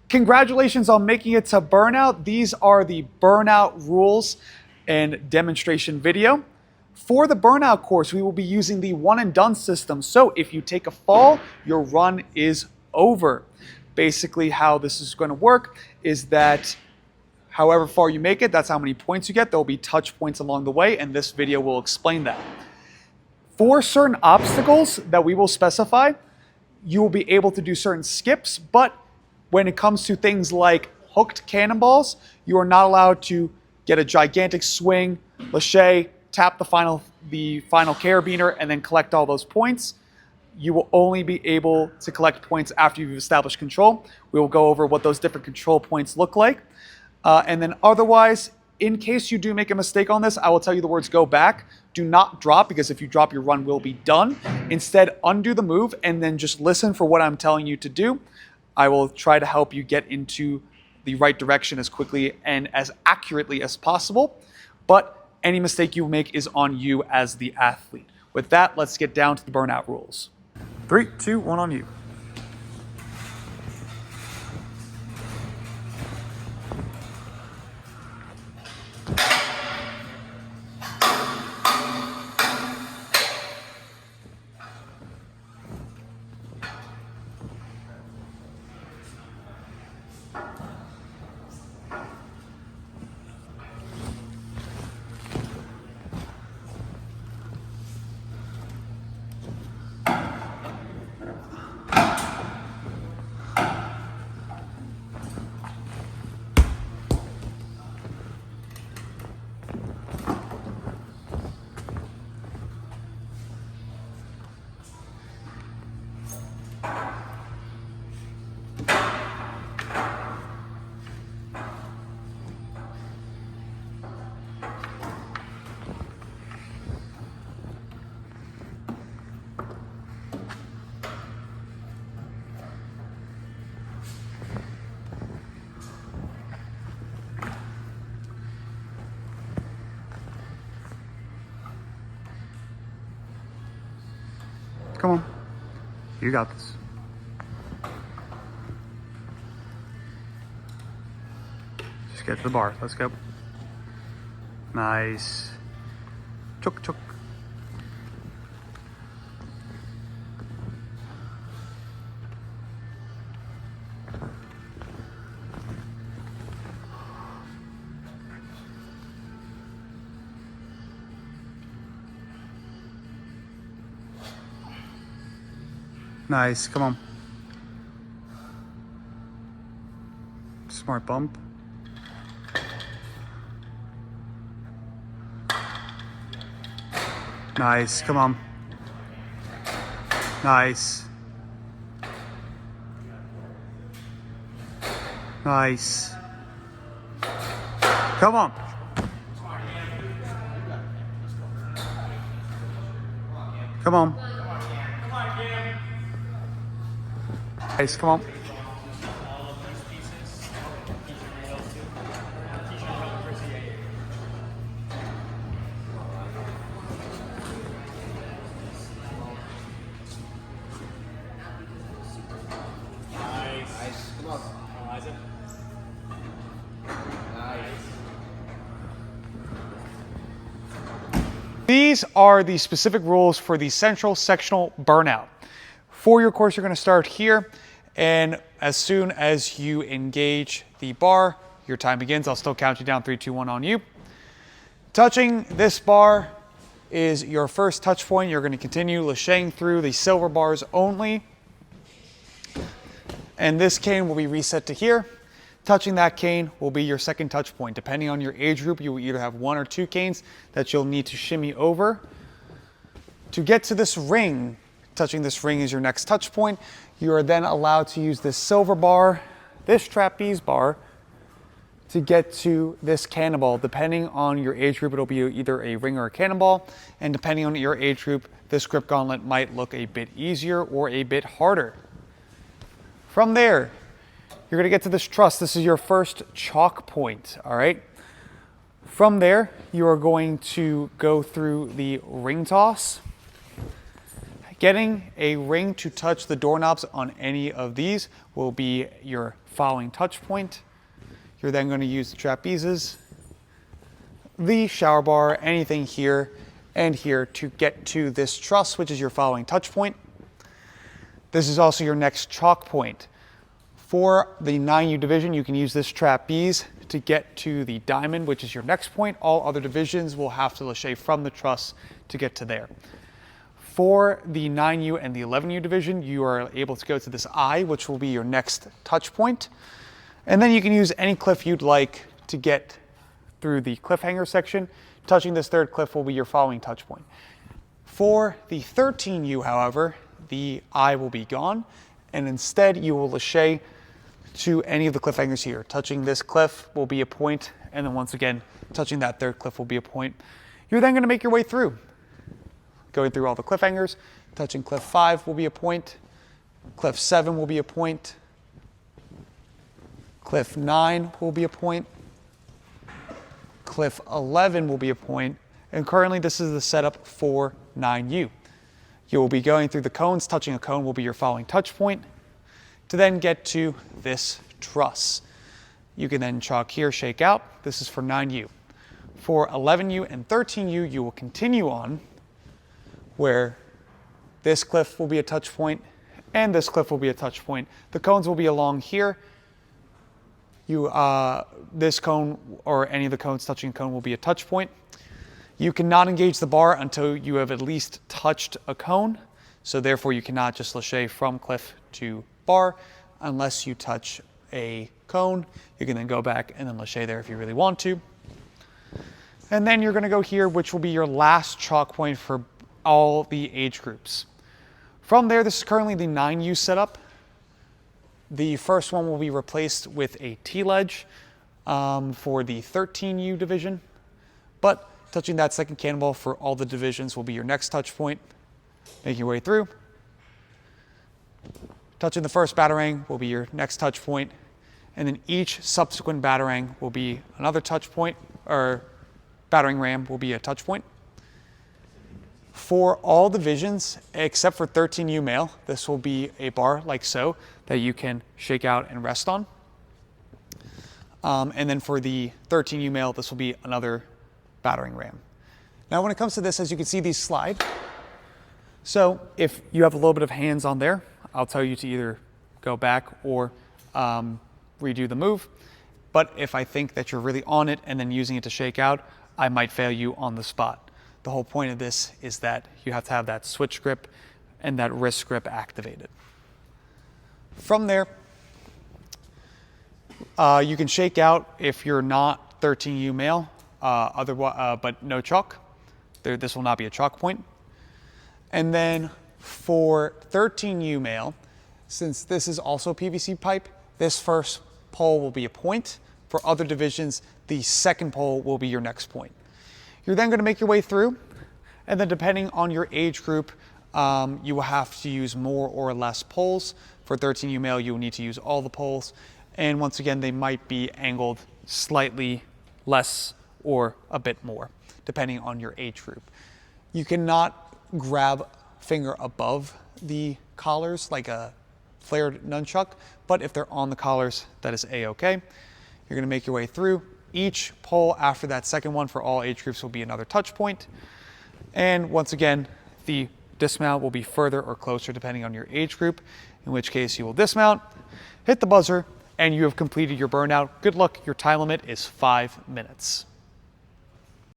Congratulations on making it to Burnout. These are the Burnout rules and demonstration video. For the Burnout course, we will be using the one and done system. So if you take a fall, your run is over. Basically how this is going to work is that however far you make it, that's how many points you get. There will be touch points along the way, and this video will explain that. For certain obstacles that we will specify, you will be able to do certain skips, but when it comes to things like hooked cannonballs, you are not allowed to get a gigantic swing, lâcher, tap the final carabiner, and then collect all those points. You will only be able to collect points after you've established control. We will go over what those different control points look like. And then otherwise, in case you do make a mistake on this, I will tell you the words go back. Do not drop, because if you drop, your run will be done. Instead, undo the move and then just listen for what I'm telling you to do. I will try to help you get into the right direction as quickly and as accurately as possible. But any mistake you make is on you as the athlete. With that, let's get down to the Burnout rules. 3, 2, 1 on you. Come on. You got this. Just get to the bar. Let's go. Nice. Chuk chuk. Nice, come on. Smart bump. Nice, come on. Nice. Nice. Come on. Come on. Nice, come on. Nice. Come on. Isaac. Nice. These are the specific rules for the central sectional burnout. For your course, you're going to start here, and as soon as you engage the bar, your time begins. I'll still count you down, 3, 2, 1 on you. Touching this bar is your first touch point. You're going to continue lâchering through the silver bars only, and this cane will be reset to here. Touching that cane will be your second touch point. Depending on your age group, you will either have 1 or 2 canes that you'll need to shimmy over. To get to this ring, touching this ring is your next touch point. You are then allowed to use this silver bar, this trapeze bar, to get to this cannonball. Depending on your age group, it'll be either a ring or a cannonball. And depending on your age group, this grip gauntlet might look a bit easier or a bit harder. From there, you're gonna get to this truss. This is your first chalk point, all right? From there, you are going to go through the ring toss. Getting a ring to touch the doorknobs on any of these will be your following touch point. You're then going to use the trapezes, the shower bar, anything here and here to get to this truss, which is your following touch point. This is also your next chalk point. For the 9U division, you can use this trapeze to get to the diamond, which is your next point. All other divisions will have to lachet from the truss to get to there. For the 9U and the 11U division, you are able to go to this eye, which will be your next touch point. And then you can use any cliff you'd like to get through the cliffhanger section. Touching this third cliff will be your following touch point. For the 13U, however, the eye will be gone, and instead you will lachet to any of the cliffhangers here. Touching this cliff will be a point, and then once again, touching that third cliff will be a point. You're then going to make your way through. Going through all the cliffhangers, touching cliff 5 will be a point, cliff 7 will be a point, cliff 9 will be a point, cliff 11 will be a point, and currently this is the setup for 9U. You will be going through the cones. Touching a cone will be your following touch point to then get to this truss. You can then chalk here, shake out. This is for 9U. For 11U and 13U, you will continue on where this cliff will be a touch point and this cliff will be a touch point. The cones will be along here. This cone or any of the cones touching a cone will be a touch point. You cannot engage the bar until you have at least touched a cone. So therefore you cannot just lachet from cliff to bar unless you touch a cone. You can then go back and then lachet there if you really want to. And then you're gonna go here, which will be your last chalk point for all the age groups. From there, this is currently the 9U setup. The first one will be replaced with a T-ledge for the 13U division, but touching that second cannonball for all the divisions will be your next touch point. Make your way through. Touching the first batarang will be your next touch point, and then each subsequent batarang will be another touch point, or battering ram will be a touch point. For all divisions, except for 13U male, this will be a bar like so that you can shake out and rest on. And then for the 13U male, this will be another battering ram. Now when it comes to this, as you can see, these slide. So if you have a little bit of hands on there, I'll tell you to either go back or redo the move. But if I think that you're really on it and then using it to shake out, I might fail you on the spot. The whole point of this is that you have to have that switch grip and that wrist grip activated. From there, you can shake out if you're not 13U male, but no chalk. This will not be a chalk point. And then for 13U male, since this is also PVC pipe, this first pole will be a point. For other divisions, the second pole will be your next point. You're then going to make your way through, and then depending on your age group, you will have to use more or less poles. For 13U male, you will need to use all the poles. And once again, they might be angled slightly less or a bit more, depending on your age group. You cannot grab finger above the collars like a flared nunchuck, but if they're on the collars, that is a-okay. You're gonna make your way through. Each pole after that second one for all age groups will be another touch point. And once again, the dismount will be further or closer depending on your age group, in which case you will dismount, hit the buzzer, and you have completed your burnout. Good luck, your time limit is 5 minutes.